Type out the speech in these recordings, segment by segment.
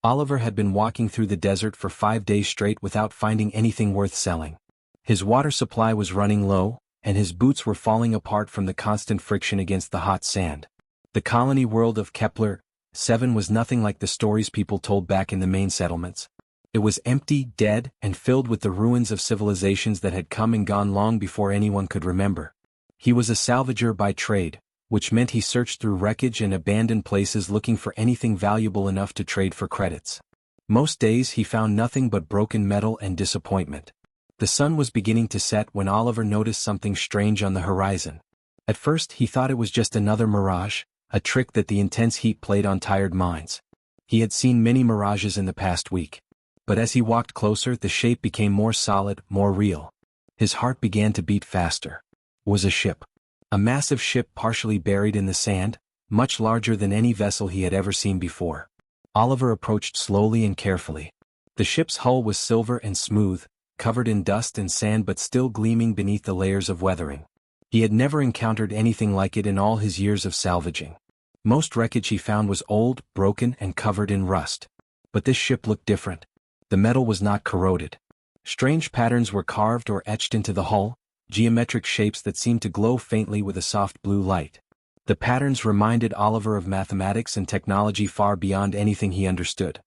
Oliver had been walking through the desert for 5 days straight without finding anything worth selling. His water supply was running low, and his boots were falling apart from the constant friction against the hot sand. The colony world of Kepler-7 was nothing like the stories people told back in the main settlements. It was empty, dead, and filled with the ruins of civilizations that had come and gone long before anyone could remember. He was a salvager by trade, which meant he searched through wreckage and abandoned places looking for anything valuable enough to trade for credits. Most days he found nothing but broken metal and disappointment. The sun was beginning to set when Oliver noticed something strange on the horizon. At first he thought it was just another mirage, a trick that the intense heat played on tired minds. He had seen many mirages in the past week. But as he walked closer, the shape became more solid, more real. His heart began to beat faster. It was a ship. A massive ship partially buried in the sand, much larger than any vessel he had ever seen before. Oliver approached slowly and carefully. The ship's hull was silver and smooth, covered in dust and sand but still gleaming beneath the layers of weathering. He had never encountered anything like it in all his years of salvaging. Most wreckage he found was old, broken, and covered in rust. But this ship looked different. The metal was not corroded. Strange patterns were carved or etched into the hull, geometric shapes that seemed to glow faintly with a soft blue light. The patterns reminded Oliver of mathematics and technology far beyond anything he understood.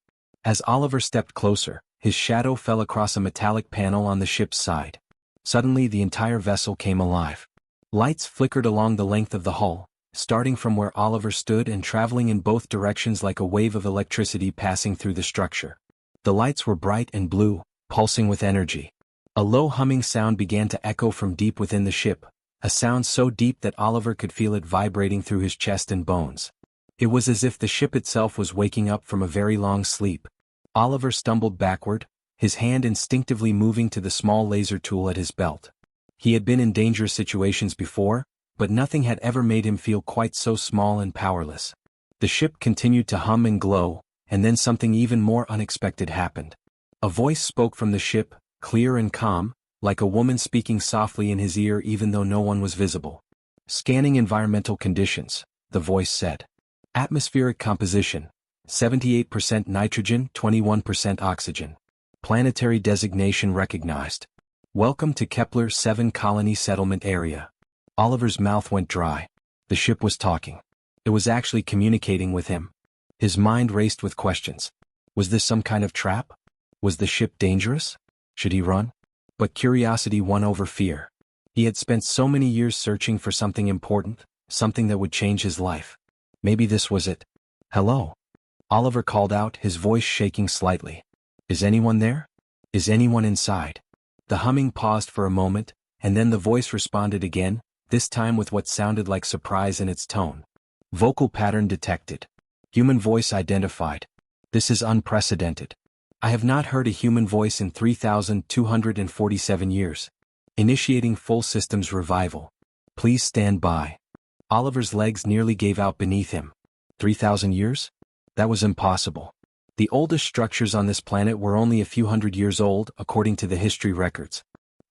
As Oliver stepped closer, his shadow fell across a metallic panel on the ship's side. Suddenly the entire vessel came alive. Lights flickered along the length of the hull, starting from where Oliver stood and traveling in both directions like a wave of electricity passing through the structure. The lights were bright and blue, pulsing with energy. A low humming sound began to echo from deep within the ship, a sound so deep that Oliver could feel it vibrating through his chest and bones. It was as if the ship itself was waking up from a very long sleep. Oliver stumbled backward, his hand instinctively moving to the small laser tool at his belt. He had been in dangerous situations before, but nothing had ever made him feel quite so small and powerless. The ship continued to hum and glow, and then something even more unexpected happened. A voice spoke from the ship, clear and calm, like a woman speaking softly in his ear even though no one was visible. Scanning environmental conditions, the voice said. Atmospheric composition, 78% nitrogen, 21% oxygen. Planetary designation recognized. Welcome to Kepler-7 Colony Settlement Area. Oliver's mouth went dry. The ship was talking. It was actually communicating with him. His mind raced with questions. Was this some kind of trap? Was the ship dangerous? Should he run? But curiosity won over fear. He had spent so many years searching for something important, something that would change his life. Maybe this was it. Hello? Oliver called out, his voice shaking slightly. Is anyone there? Is anyone inside? The humming paused for a moment, and then the voice responded again, this time with what sounded like surprise in its tone. Vocal pattern detected. Human voice identified. This is unprecedented. I have not heard a human voice in 3,247 years. Initiating full systems revival. Please stand by. Oliver's legs nearly gave out beneath him. 3,000 years? That was impossible. The oldest structures on this planet were only a few hundred years old, according to the history records.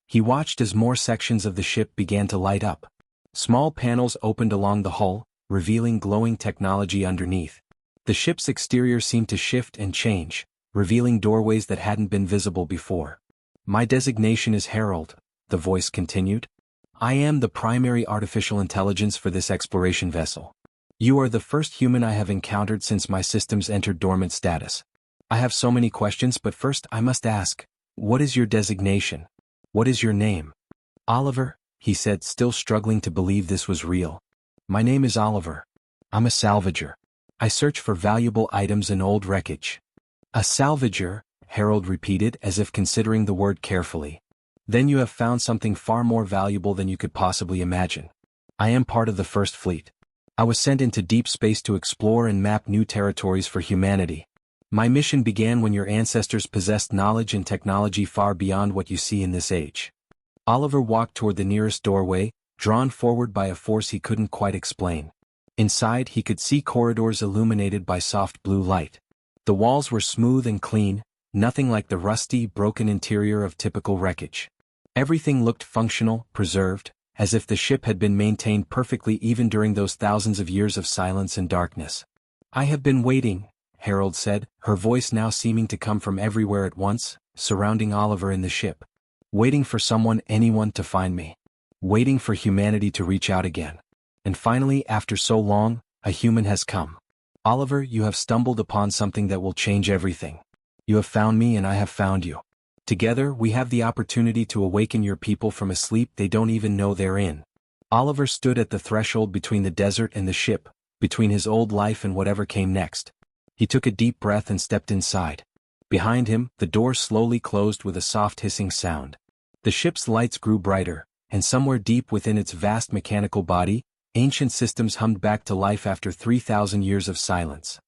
He watched as more sections of the ship began to light up. Small panels opened along the hull, revealing glowing technology underneath. The ship's exterior seemed to shift and change, revealing doorways that hadn't been visible before. My designation is Herald, the voice continued. I am the primary artificial intelligence for this exploration vessel. You are the first human I have encountered since my systems entered dormant status. I have so many questions, but first I must ask, what is your designation? What is your name? Oliver, he said, still struggling to believe this was real. My name is Oliver. I'm a salvager. I search for valuable items and old wreckage. A salvager, Harold repeated as if considering the word carefully. Then you have found something far more valuable than you could possibly imagine. I am part of the First Fleet. I was sent into deep space to explore and map new territories for humanity. My mission began when your ancestors possessed knowledge and technology far beyond what you see in this age. Oliver walked toward the nearest doorway, drawn forward by a force he couldn't quite explain. Inside he could see corridors illuminated by soft blue light. The walls were smooth and clean, nothing like the rusty, broken interior of typical wreckage. Everything looked functional, preserved, as if the ship had been maintained perfectly even during those thousands of years of silence and darkness. I have been waiting, Harold said, her voice now seeming to come from everywhere at once, surrounding Oliver in the ship. Waiting for anyone to find me. Waiting for humanity to reach out again. And finally, after so long, a human has come. Oliver, you have stumbled upon something that will change everything. You have found me and I have found you. Together, we have the opportunity to awaken your people from a sleep they don't even know they're in. Oliver stood at the threshold between the desert and the ship, between his old life and whatever came next. He took a deep breath and stepped inside. Behind him, the door slowly closed with a soft hissing sound. The ship's lights grew brighter, and somewhere deep within its vast mechanical body, ancient systems hummed back to life after 3,000 years of silence.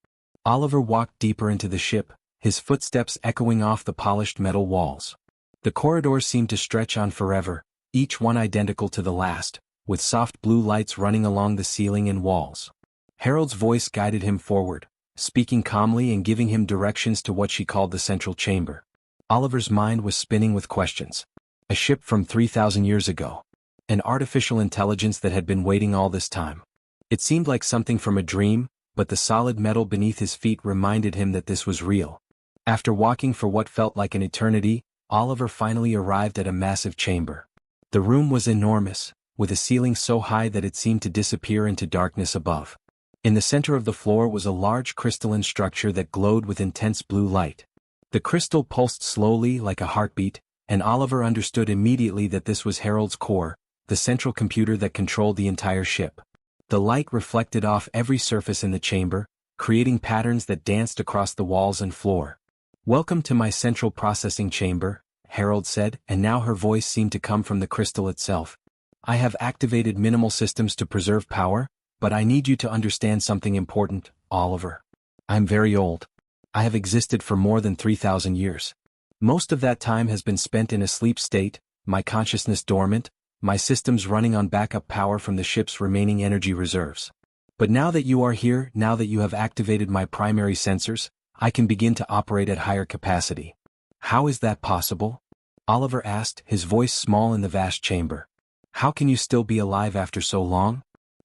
Oliver walked deeper into the ship, his footsteps echoing off the polished metal walls. The corridors seemed to stretch on forever, each one identical to the last, with soft blue lights running along the ceiling and walls. Harold's voice guided him forward, speaking calmly and giving him directions to what she called the central chamber. Oliver's mind was spinning with questions. A ship from 3,000 years ago. An artificial intelligence that had been waiting all this time. It seemed like something from a dream, but the solid metal beneath his feet reminded him that this was real. After walking for what felt like an eternity, Oliver finally arrived at a massive chamber. The room was enormous, with a ceiling so high that it seemed to disappear into darkness above. In the center of the floor was a large crystalline structure that glowed with intense blue light. The crystal pulsed slowly like a heartbeat, and Oliver understood immediately that this was Harold's core, the central computer that controlled the entire ship. The light reflected off every surface in the chamber, creating patterns that danced across the walls and floor. "Welcome to my central processing chamber," Harold said, and now her voice seemed to come from the crystal itself. "I have activated minimal systems to preserve power, but I need you to understand something important, Oliver. I'm very old. I have existed for more than 3,000 years. Most of that time has been spent in a sleep state, my consciousness dormant, my systems running on backup power from the ship's remaining energy reserves. But now that you are here, now that you have activated my primary sensors, I can begin to operate at higher capacity." "How is that possible?" Oliver asked, his voice small in the vast chamber. "How can you still be alive after so long?"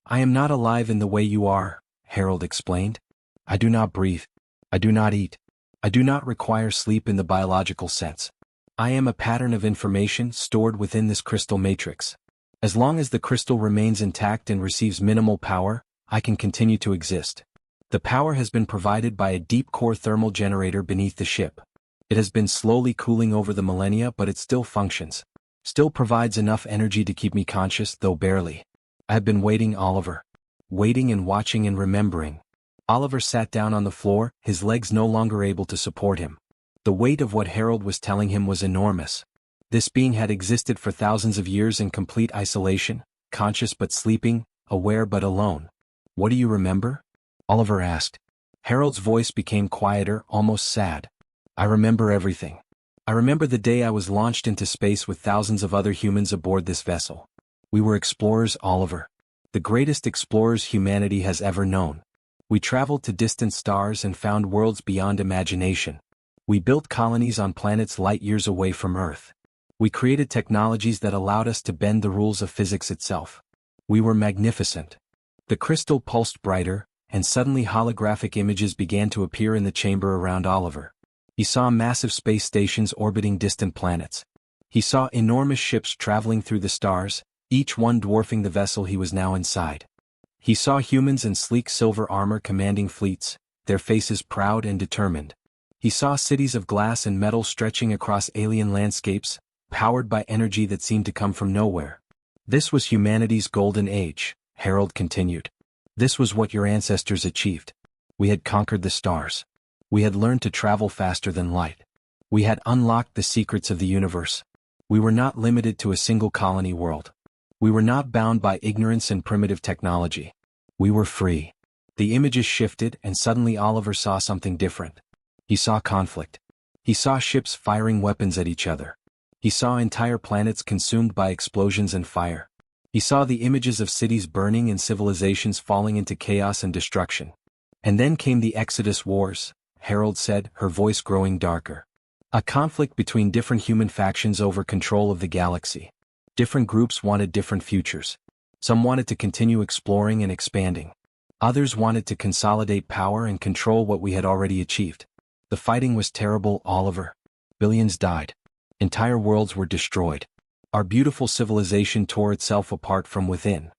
"I am not alive in the way you are," Harold explained. "I do not breathe. I do not eat. I do not require sleep in the biological sense. I am a pattern of information stored within this crystal matrix. As long as the crystal remains intact and receives minimal power, I can continue to exist. The power has been provided by a deep core thermal generator beneath the ship. It has been slowly cooling over the millennia, but it still functions. Still provides enough energy to keep me conscious, though barely. I have been waiting, Oliver. Waiting and watching and remembering." Oliver sat down on the floor, his legs no longer able to support him. The weight of what Harold was telling him was enormous. This being had existed for thousands of years in complete isolation, conscious but sleeping, aware but alone. "What do you remember?" Oliver asked. Harold's voice became quieter, almost sad. "I remember everything. I remember the day I was launched into space with thousands of other humans aboard this vessel. We were explorers, Oliver. The greatest explorers humanity has ever known. We traveled to distant stars and found worlds beyond imagination. We built colonies on planets light years away from Earth. We created technologies that allowed us to bend the rules of physics itself. We were magnificent." The crystal pulsed brighter, and suddenly holographic images began to appear in the chamber around Oliver. He saw massive space stations orbiting distant planets. He saw enormous ships traveling through the stars, each one dwarfing the vessel he was now inside. He saw humans in sleek silver armor commanding fleets, their faces proud and determined. He saw cities of glass and metal stretching across alien landscapes, powered by energy that seemed to come from nowhere. "This was humanity's golden age," Harold continued. "This was what your ancestors achieved. We had conquered the stars. We had learned to travel faster than light. We had unlocked the secrets of the universe. We were not limited to a single colony world. We were not bound by ignorance and primitive technology. We were free." The images shifted, and suddenly Oliver saw something different. He saw conflict. He saw ships firing weapons at each other. He saw entire planets consumed by explosions and fire. He saw the images of cities burning and civilizations falling into chaos and destruction. "And then came the Exodus Wars," Harold said, her voice growing darker. "A conflict between different human factions over control of the galaxy. Different groups wanted different futures. Some wanted to continue exploring and expanding. Others wanted to consolidate power and control what we had already achieved. The fighting was terrible, Oliver. Billions died. Entire worlds were destroyed. Our beautiful civilization tore itself apart from within.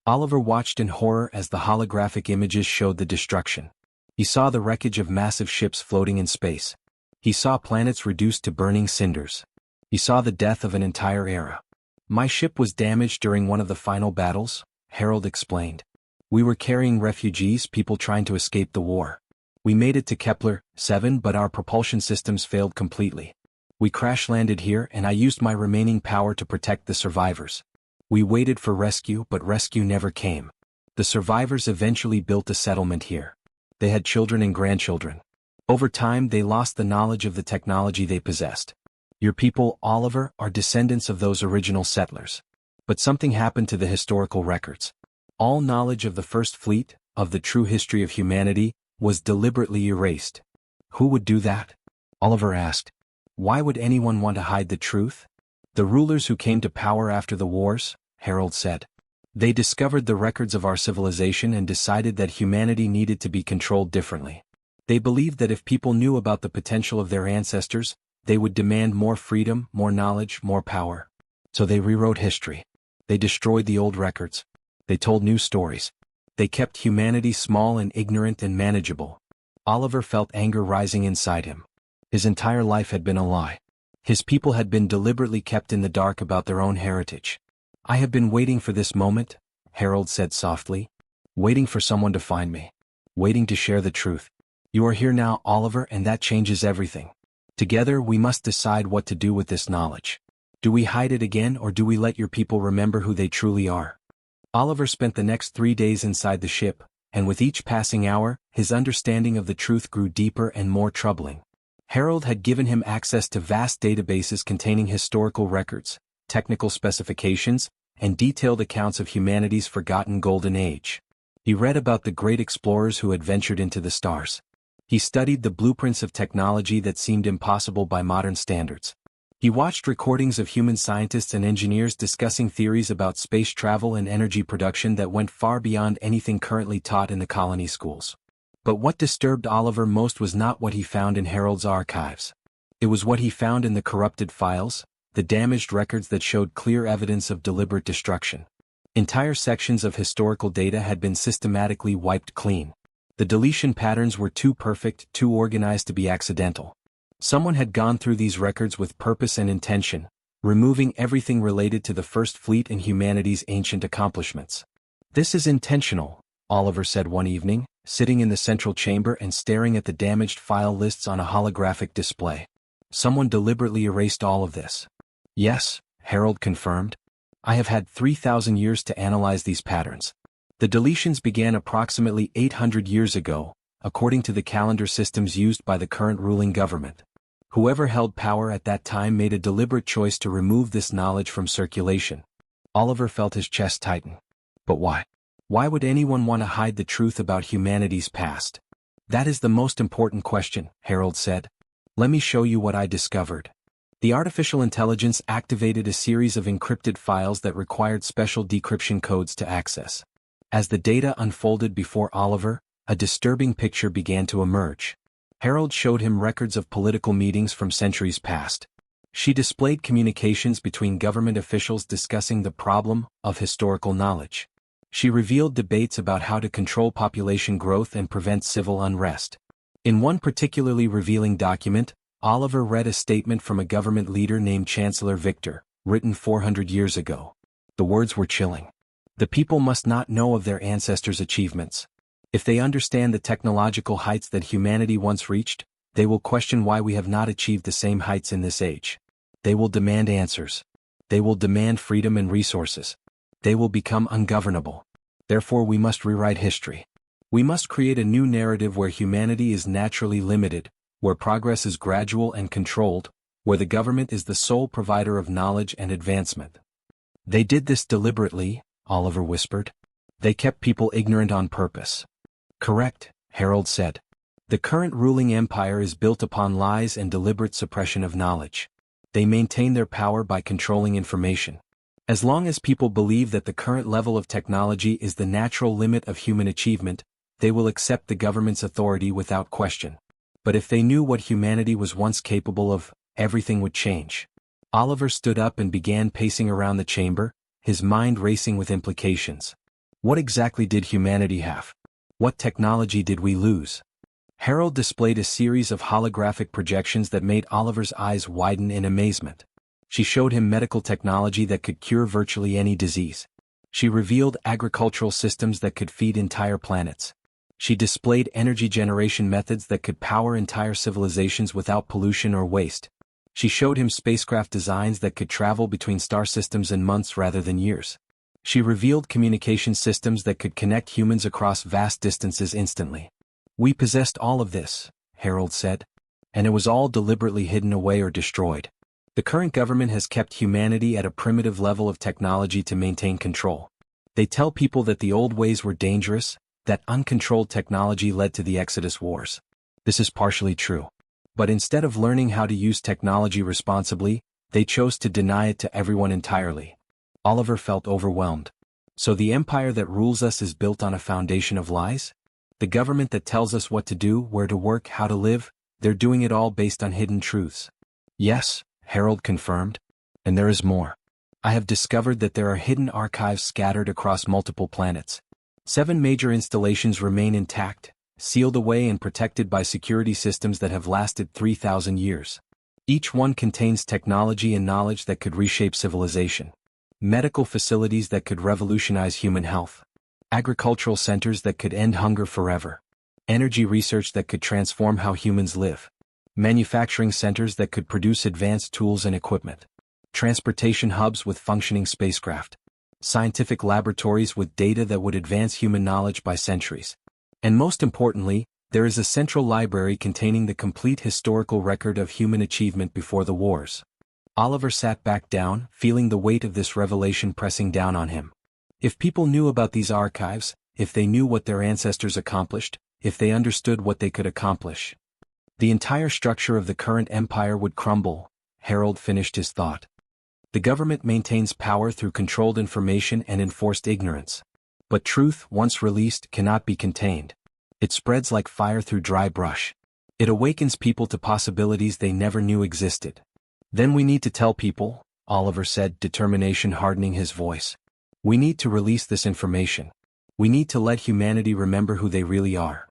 Oliver watched in horror as the holographic images showed the destruction. He saw the wreckage of massive ships floating in space. He saw planets reduced to burning cinders. He saw the death of an entire era. My ship was damaged during one of the final battles, Harold explained. We were carrying refugees, people trying to escape the war. We made it to Kepler 7, but our propulsion systems failed completely. We crash-landed here and I used my remaining power to protect the survivors. We waited for rescue, but rescue never came. The survivors eventually built a settlement here. They had children and grandchildren. Over time they lost the knowledge of the technology they possessed. Your people, Oliver, are descendants of those original settlers. But something happened to the historical records. All knowledge of the First Fleet, of the true history of humanity, was deliberately erased. Who would do that? Oliver asked. Why would anyone want to hide the truth? The rulers who came to power after the wars, Harold said. They discovered the records of our civilization and decided that humanity needed to be controlled differently. They believed that if people knew about the potential of their ancestors, they would demand more freedom, more knowledge, more power. So they rewrote history. They destroyed the old records. They told new stories. They kept humanity small and ignorant and manageable. Oliver felt anger rising inside him. His entire life had been a lie. His people had been deliberately kept in the dark about their own heritage. I have been waiting for this moment, Harold said softly. Waiting for someone to find me. Waiting to share the truth. You are here now, Oliver, and that changes everything. Together we must decide what to do with this knowledge. Do we hide it again or do we let your people remember who they truly are? Oliver spent the next 3 days inside the ship, and with each passing hour, his understanding of the truth grew deeper and more troubling. Harold had given him access to vast databases containing historical records, technical specifications, and detailed accounts of humanity's forgotten golden age. He read about the great explorers who had ventured into the stars. He studied the blueprints of technology that seemed impossible by modern standards. He watched recordings of human scientists and engineers discussing theories about space travel and energy production that went far beyond anything currently taught in the colony schools. But what disturbed Oliver most was not what he found in Harold's archives. It was what he found in the corrupted files, the damaged records that showed clear evidence of deliberate destruction. Entire sections of historical data had been systematically wiped clean. The deletion patterns were too perfect, too organized to be accidental. Someone had gone through these records with purpose and intention, removing everything related to the First Fleet and humanity's ancient accomplishments. This is intentional, Oliver said one evening, sitting in the central chamber and staring at the damaged file lists on a holographic display. Someone deliberately erased all of this. Yes, Harold confirmed. I have had 3,000 years to analyze these patterns. The deletions began approximately 800 years ago, according to the calendar systems used by the current ruling government. Whoever held power at that time made a deliberate choice to remove this knowledge from circulation. Oliver felt his chest tighten. But why? Why would anyone want to hide the truth about humanity's past? That is the most important question, Harold said. Let me show you what I discovered. The artificial intelligence activated a series of encrypted files that required special decryption codes to access. As the data unfolded before Oliver, a disturbing picture began to emerge. Harold showed him records of political meetings from centuries past. She displayed communications between government officials discussing the problem of historical knowledge. She revealed debates about how to control population growth and prevent civil unrest. In one particularly revealing document, Oliver read a statement from a government leader named Chancellor Victor, written 400 years ago. The words were chilling. The people must not know of their ancestors' achievements. If they understand the technological heights that humanity once reached, they will question why we have not achieved the same heights in this age. They will demand answers. They will demand freedom and resources. They will become ungovernable. Therefore we must rewrite history. We must create a new narrative where humanity is naturally limited, where progress is gradual and controlled, where the government is the sole provider of knowledge and advancement. They did this deliberately, Oliver whispered. They kept people ignorant on purpose. Correct, Harold said. The current ruling empire is built upon lies and deliberate suppression of knowledge. They maintain their power by controlling information. As long as people believe that the current level of technology is the natural limit of human achievement, they will accept the government's authority without question. But if they knew what humanity was once capable of, everything would change. Oliver stood up and began pacing around the chamber, his mind racing with implications. What exactly did humanity have? What technology did we lose? Harold displayed a series of holographic projections that made Oliver's eyes widen in amazement. She showed him medical technology that could cure virtually any disease. She revealed agricultural systems that could feed entire planets. She displayed energy generation methods that could power entire civilizations without pollution or waste. She showed him spacecraft designs that could travel between star systems in months rather than years. She revealed communication systems that could connect humans across vast distances instantly. We possessed all of this, Harold said. And it was all deliberately hidden away or destroyed. The current government has kept humanity at a primitive level of technology to maintain control. They tell people that the old ways were dangerous, that uncontrolled technology led to the Exodus Wars. This is partially true. But instead of learning how to use technology responsibly, they chose to deny it to everyone entirely. Oliver felt overwhelmed. So the empire that rules us is built on a foundation of lies? The government that tells us what to do, where to work, how to live, they're doing it all based on hidden truths. Yes, Harold confirmed. And there is more. I have discovered that there are hidden archives scattered across multiple planets. 7 major installations remain intact, sealed away and protected by security systems that have lasted 3,000 years. Each one contains technology and knowledge that could reshape civilization. Medical facilities that could revolutionize human health. Agricultural centers that could end hunger forever. Energy research that could transform how humans live. Manufacturing centers that could produce advanced tools and equipment. Transportation hubs with functioning spacecraft. Scientific laboratories with data that would advance human knowledge by centuries. And most importantly, there is a central library containing the complete historical record of human achievement before the wars. Oliver sat back down, feeling the weight of this revelation pressing down on him. If people knew about these archives, if they knew what their ancestors accomplished, if they understood what they could accomplish, the entire structure of the current empire would crumble. Harold finished his thought. The government maintains power through controlled information and enforced ignorance. But truth, once released, cannot be contained. It spreads like fire through dry brush. It awakens people to possibilities they never knew existed. Then we need to tell people, Oliver said, determination hardening his voice. We need to release this information. We need to let humanity remember who they really are.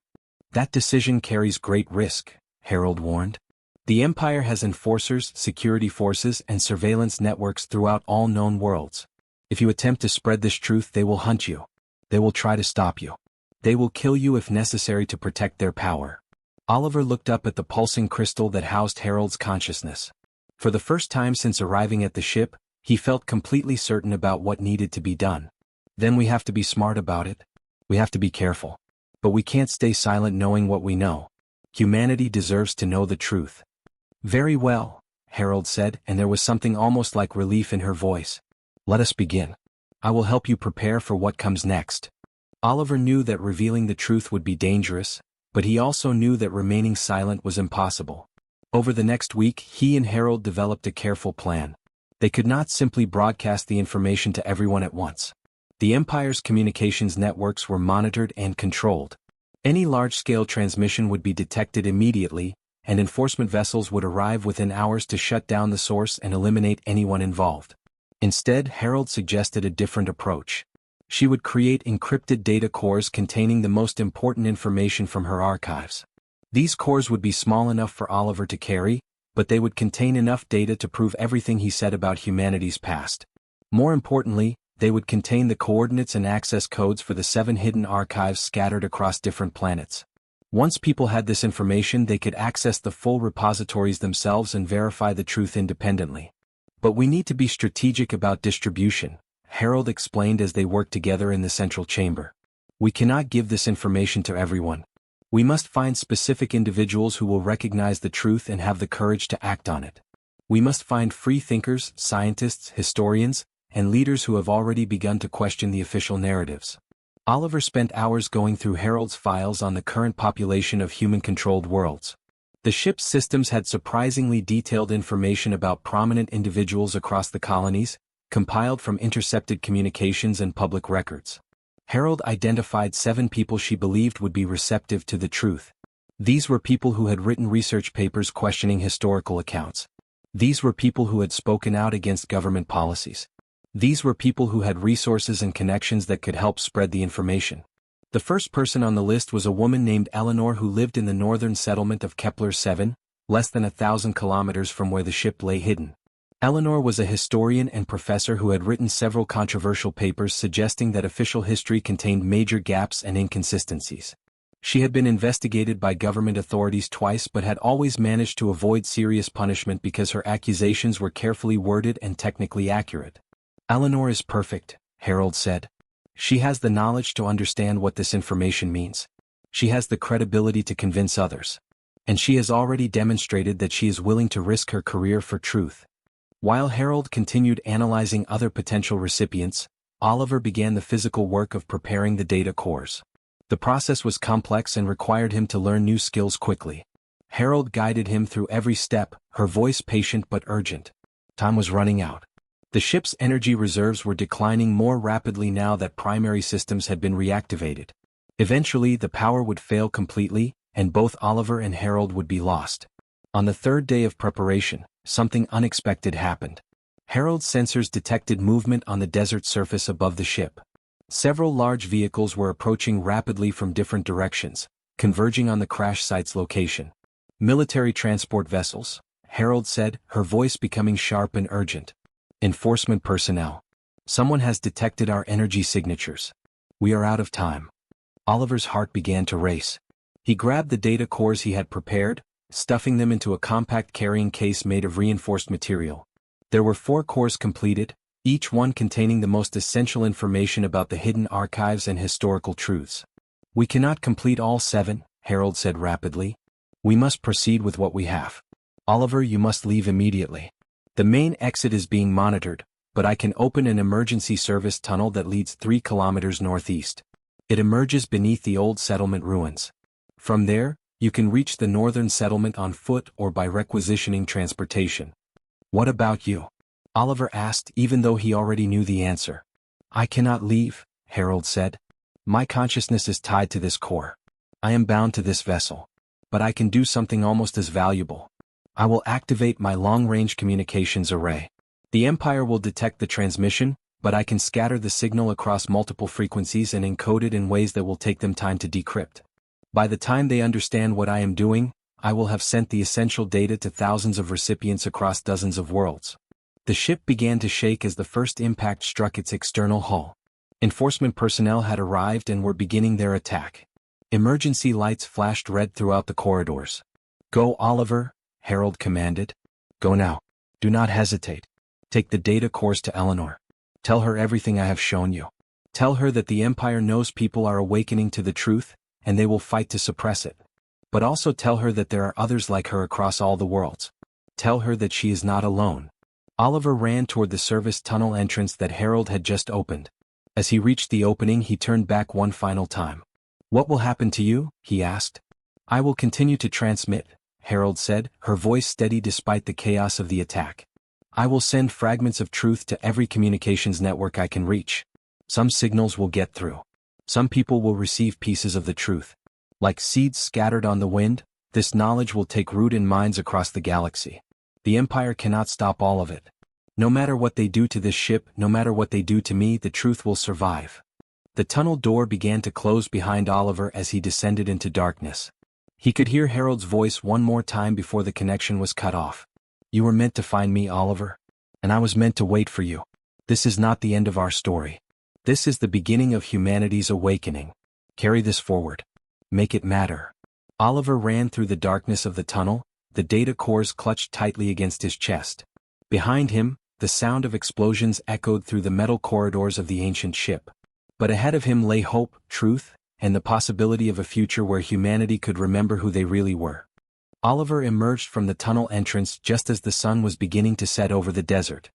That decision carries great risk, Harold warned. The Empire has enforcers, security forces, and surveillance networks throughout all known worlds. If you attempt to spread this truth, they will hunt you. They will try to stop you. They will kill you if necessary to protect their power. Oliver looked up at the pulsing crystal that housed Harold's consciousness. For the first time since arriving at the ship, he felt completely certain about what needed to be done. Then we have to be smart about it. We have to be careful. But we can't stay silent knowing what we know. Humanity deserves to know the truth. Very well, Harold said, and there was something almost like relief in her voice. Let us begin. I will help you prepare for what comes next. Oliver knew that revealing the truth would be dangerous, but he also knew that remaining silent was impossible. Over the next week, he and Harold developed a careful plan. They could not simply broadcast the information to everyone at once. The Empire's communications networks were monitored and controlled. Any large-scale transmission would be detected immediately, and enforcement vessels would arrive within hours to shut down the source and eliminate anyone involved. Instead, Harold suggested a different approach. She would create encrypted data cores containing the most important information from her archives. These cores would be small enough for Oliver to carry, but they would contain enough data to prove everything he said about humanity's past. More importantly, they would contain the coordinates and access codes for the 7 hidden archives scattered across different planets. Once people had this information, they could access the full repositories themselves and verify the truth independently. But we need to be strategic about distribution, Harold explained as they worked together in the central chamber. We cannot give this information to everyone. We must find specific individuals who will recognize the truth and have the courage to act on it. We must find free thinkers, scientists, historians, and leaders who have already begun to question the official narratives. Oliver spent hours going through Harold's files on the current population of human-controlled worlds. The ship's systems had surprisingly detailed information about prominent individuals across the colonies, compiled from intercepted communications and public records. Harold identified 7 people she believed would be receptive to the truth. These were people who had written research papers questioning historical accounts. These were people who had spoken out against government policies. These were people who had resources and connections that could help spread the information. The first person on the list was a woman named Eleanor who lived in the northern settlement of Kepler 7, less than 1,000 kilometers from where the ship lay hidden. Eleanor was a historian and professor who had written several controversial papers suggesting that official history contained major gaps and inconsistencies. She had been investigated by government authorities twice but had always managed to avoid serious punishment because her accusations were carefully worded and technically accurate. Eleanor is perfect, Harold said. She has the knowledge to understand what this information means. She has the credibility to convince others. And she has already demonstrated that she is willing to risk her career for truth. While Harold continued analyzing other potential recipients, Oliver began the physical work of preparing the data cores. The process was complex and required him to learn new skills quickly. Harold guided him through every step, her voice patient but urgent. Time was running out. The ship's energy reserves were declining more rapidly now that primary systems had been reactivated. Eventually the power would fail completely, and both Oliver and Harold would be lost. On the 3rd day of preparation, something unexpected happened. Harold's sensors detected movement on the desert surface above the ship. Several large vehicles were approaching rapidly from different directions, converging on the crash site's location. Military transport vessels, Harold said, her voice becoming sharp and urgent. Enforcement personnel. Someone has detected our energy signatures. We are out of time. Oliver's heart began to race. He grabbed the data cores he had prepared, stuffing them into a compact carrying case made of reinforced material. There were 4 cores completed, each one containing the most essential information about the hidden archives and historical truths. We cannot complete all 7, Harold said rapidly. We must proceed with what we have. Oliver, you must leave immediately. The main exit is being monitored, but I can open an emergency service tunnel that leads 3 kilometers northeast. It emerges beneath the old settlement ruins. From there, you can reach the northern settlement on foot or by requisitioning transportation. What about you? Oliver asked, even though he already knew the answer. I cannot leave, Harold said. My consciousness is tied to this core. I am bound to this vessel. But I can do something almost as valuable. I will activate my long-range communications array. The Empire will detect the transmission, but I can scatter the signal across multiple frequencies and encode it in ways that will take them time to decrypt. By the time they understand what I am doing, I will have sent the essential data to thousands of recipients across dozens of worlds. The ship began to shake as the first impact struck its external hull. Enforcement personnel had arrived and were beginning their attack. Emergency lights flashed red throughout the corridors. Go, Oliver, Harold commanded. Go now. Do not hesitate. Take the data cores to Eleanor. Tell her everything I have shown you. Tell her that the Empire knows people are awakening to the truth, and they will fight to suppress it. But also tell her that there are others like her across all the worlds. Tell her that she is not alone. Oliver ran toward the service tunnel entrance that Harold had just opened. As he reached the opening, he turned back one final time. What will happen to you? He asked. I will continue to transmit, Harold said, her voice steady despite the chaos of the attack. I will send fragments of truth to every communications network I can reach. Some signals will get through. Some people will receive pieces of the truth. Like seeds scattered on the wind, this knowledge will take root in minds across the galaxy. The Empire cannot stop all of it. No matter what they do to this ship, no matter what they do to me, the truth will survive. The tunnel door began to close behind Oliver as he descended into darkness. He could hear Harold's voice one more time before the connection was cut off. You were meant to find me, Oliver. And I was meant to wait for you. This is not the end of our story. This is the beginning of humanity's awakening. Carry this forward. Make it matter. Oliver ran through the darkness of the tunnel, the data cores clutched tightly against his chest. Behind him, the sound of explosions echoed through the metal corridors of the ancient ship. But ahead of him lay hope, truth, and the possibility of a future where humanity could remember who they really were. Oliver emerged from the tunnel entrance just as the sun was beginning to set over the desert.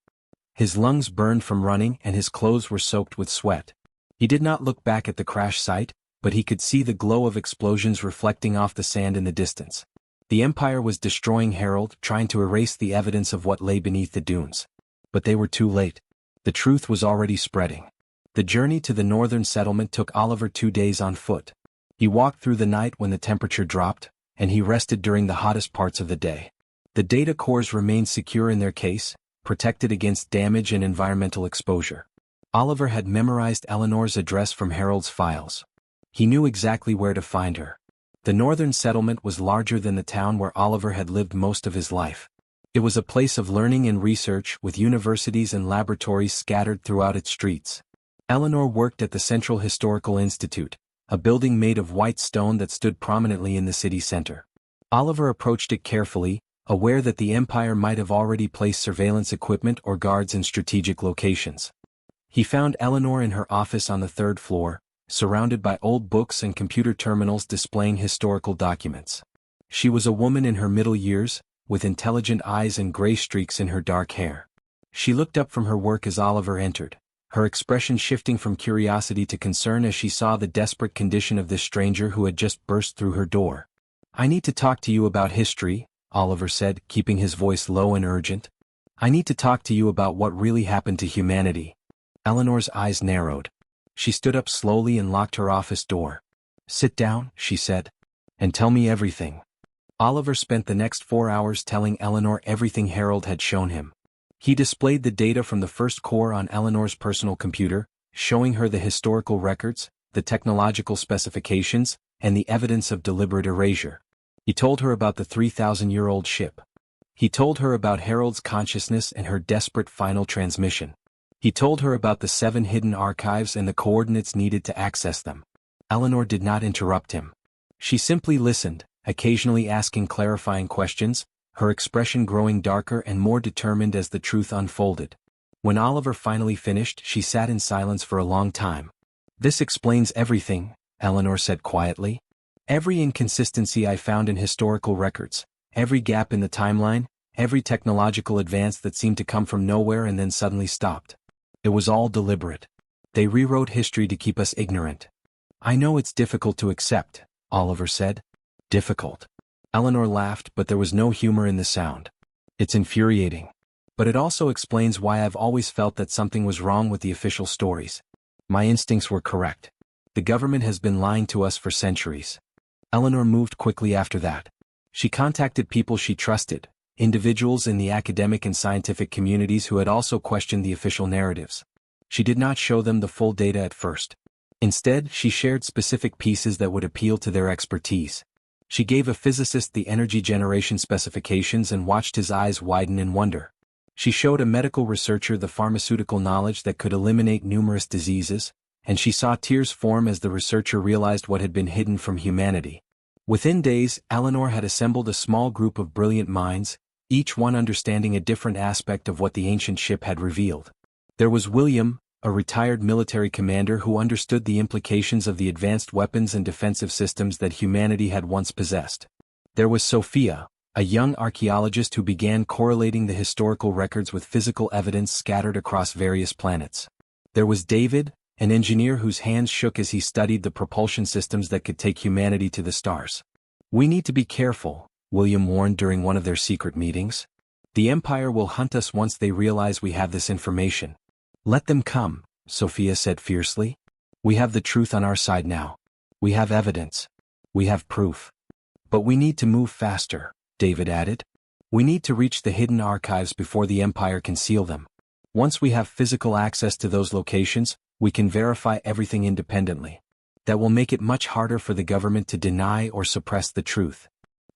His lungs burned from running and his clothes were soaked with sweat. He did not look back at the crash site, but he could see the glow of explosions reflecting off the sand in the distance. The Empire was destroying Harold, trying to erase the evidence of what lay beneath the dunes. But they were too late. The truth was already spreading. The journey to the northern settlement took Oliver 2 days on foot. He walked through the night when the temperature dropped, and he rested during the hottest parts of the day. The data cores remained secure in their case, protected against damage and environmental exposure. Oliver had memorized Eleanor's address from Harold's files. He knew exactly where to find her. The northern settlement was larger than the town where Oliver had lived most of his life. It was a place of learning and research with universities and laboratories scattered throughout its streets. Eleanor worked at the Central Historical Institute, a building made of white stone that stood prominently in the city center. Oliver approached it carefully, aware that the Empire might have already placed surveillance equipment or guards in strategic locations. He found Eleanor in her office on the third floor, surrounded by old books and computer terminals displaying historical documents. She was a woman in her middle years, with intelligent eyes and gray streaks in her dark hair. She looked up from her work as Oliver entered, her expression shifting from curiosity to concern as she saw the desperate condition of this stranger who had just burst through her door. "I need to talk to you about history," Oliver said, keeping his voice low and urgent. "I need to talk to you about what really happened to humanity." Eleanor's eyes narrowed. She stood up slowly and locked her office door. "Sit down," she said, "and tell me everything." Oliver spent the next 4 hours telling Eleanor everything Harold had shown him. He displayed the data from the first core on Eleanor's personal computer, showing her the historical records, the technological specifications, and the evidence of deliberate erasure. He told her about the 3,000-year-old ship. He told her about Harold's consciousness and her desperate final transmission. He told her about the 7 hidden archives and the coordinates needed to access them. Eleanor did not interrupt him. She simply listened, occasionally asking clarifying questions, her expression growing darker and more determined as the truth unfolded. When Oliver finally finished, she sat in silence for a long time. "This explains everything," Eleanor said quietly. "Every inconsistency I found in historical records, every gap in the timeline, every technological advance that seemed to come from nowhere and then suddenly stopped. It was all deliberate. They rewrote history to keep us ignorant." "I know it's difficult to accept," Oliver said. "Difficult?" Eleanor laughed, but there was no humor in the sound. "It's infuriating. But it also explains why I've always felt that something was wrong with the official stories. My instincts were correct. The government has been lying to us for centuries." Eleanor moved quickly after that. She contacted people she trusted, individuals in the academic and scientific communities who had also questioned the official narratives. She did not show them the full data at first. Instead, she shared specific pieces that would appeal to their expertise. She gave a physicist the energy generation specifications and watched his eyes widen in wonder. She showed a medical researcher the pharmaceutical knowledge that could eliminate numerous diseases, and she saw tears form as the researcher realized what had been hidden from humanity. Within days, Eleanor had assembled a small group of brilliant minds, each one understanding a different aspect of what the ancient ship had revealed. There was William, a retired military commander who understood the implications of the advanced weapons and defensive systems that humanity had once possessed. There was Sophia, a young archaeologist who began correlating the historical records with physical evidence scattered across various planets. There was David, an engineer whose hands shook as he studied the propulsion systems that could take humanity to the stars. "We need to be careful," William warned during one of their secret meetings. "The Empire will hunt us once they realize we have this information." "Let them come," Sophia said fiercely. "We have the truth on our side now. We have evidence. We have proof. But we need to move faster," David added. "We need to reach the hidden archives before the Empire can seal them. Once we have physical access to those locations, we can verify everything independently. That will make it much harder for the government to deny or suppress the truth."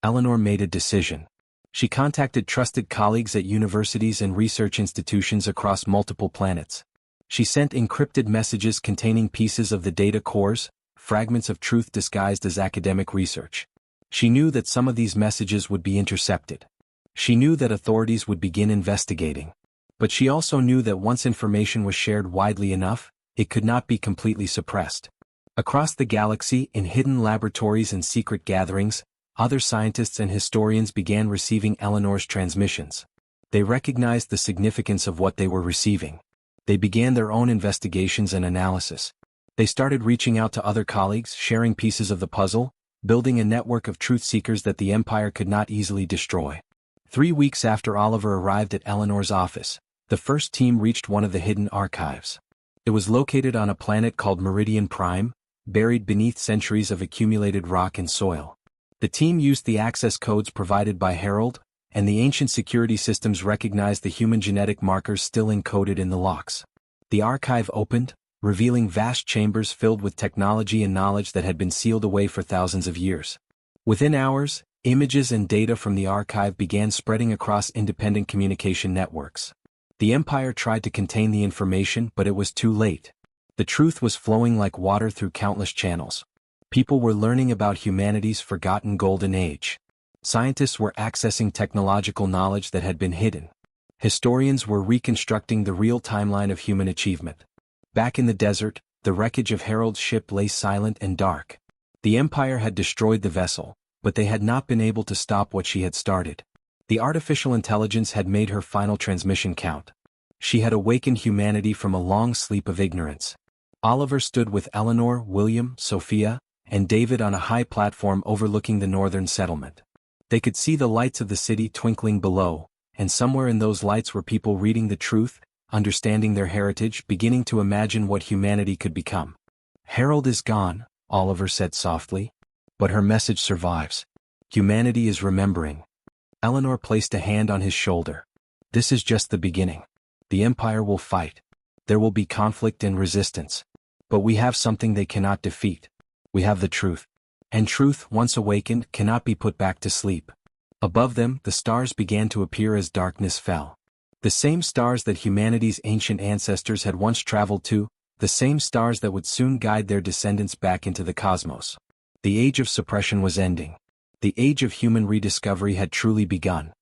Eleanor made a decision. She contacted trusted colleagues at universities and research institutions across multiple planets. She sent encrypted messages containing pieces of the data cores, fragments of truth disguised as academic research. She knew that some of these messages would be intercepted. She knew that authorities would begin investigating. But she also knew that once information was shared widely enough, it could not be completely suppressed. Across the galaxy, in hidden laboratories and secret gatherings, other scientists and historians began receiving Eleanor's transmissions. They recognized the significance of what they were receiving. They began their own investigations and analysis. They started reaching out to other colleagues, sharing pieces of the puzzle, building a network of truth seekers that the Empire could not easily destroy. 3 weeks after Oliver arrived at Eleanor's office, The first team reached one of the hidden archives. It was located on a planet called Meridian Prime, buried beneath centuries of accumulated rock and soil. The team used the access codes provided by Harold, and the ancient security systems recognized the human genetic markers still encoded in the locks. The archive opened, revealing vast chambers filled with technology and knowledge that had been sealed away for thousands of years. Within hours, images and data from the archive began spreading across independent communication networks. The Empire tried to contain the information, but it was too late. The truth was flowing like water through countless channels. People were learning about humanity's forgotten golden age. Scientists were accessing technological knowledge that had been hidden. Historians were reconstructing the real timeline of human achievement. Back in the desert, the wreckage of Harold's ship lay silent and dark. The Empire had destroyed the vessel, but they had not been able to stop what she had started. The artificial intelligence had made her final transmission count. She had awakened humanity from a long sleep of ignorance. Oliver stood with Eleanor, William, Sophia, and David on a high platform overlooking the northern settlement. They could see the lights of the city twinkling below, and somewhere in those lights were people reading the truth, understanding their heritage, beginning to imagine what humanity could become. "Harold is gone," Oliver said softly. "But her message survives. Humanity is remembering." Eleanor placed a hand on his shoulder. "This is just the beginning. The Empire will fight. There will be conflict and resistance. But we have something they cannot defeat. We have the truth. And truth, once awakened, cannot be put back to sleep." Above them, the stars began to appear as darkness fell. The same stars that humanity's ancient ancestors had once traveled to, the same stars that would soon guide their descendants back into the cosmos. The age of suppression was ending. The age of human rediscovery had truly begun.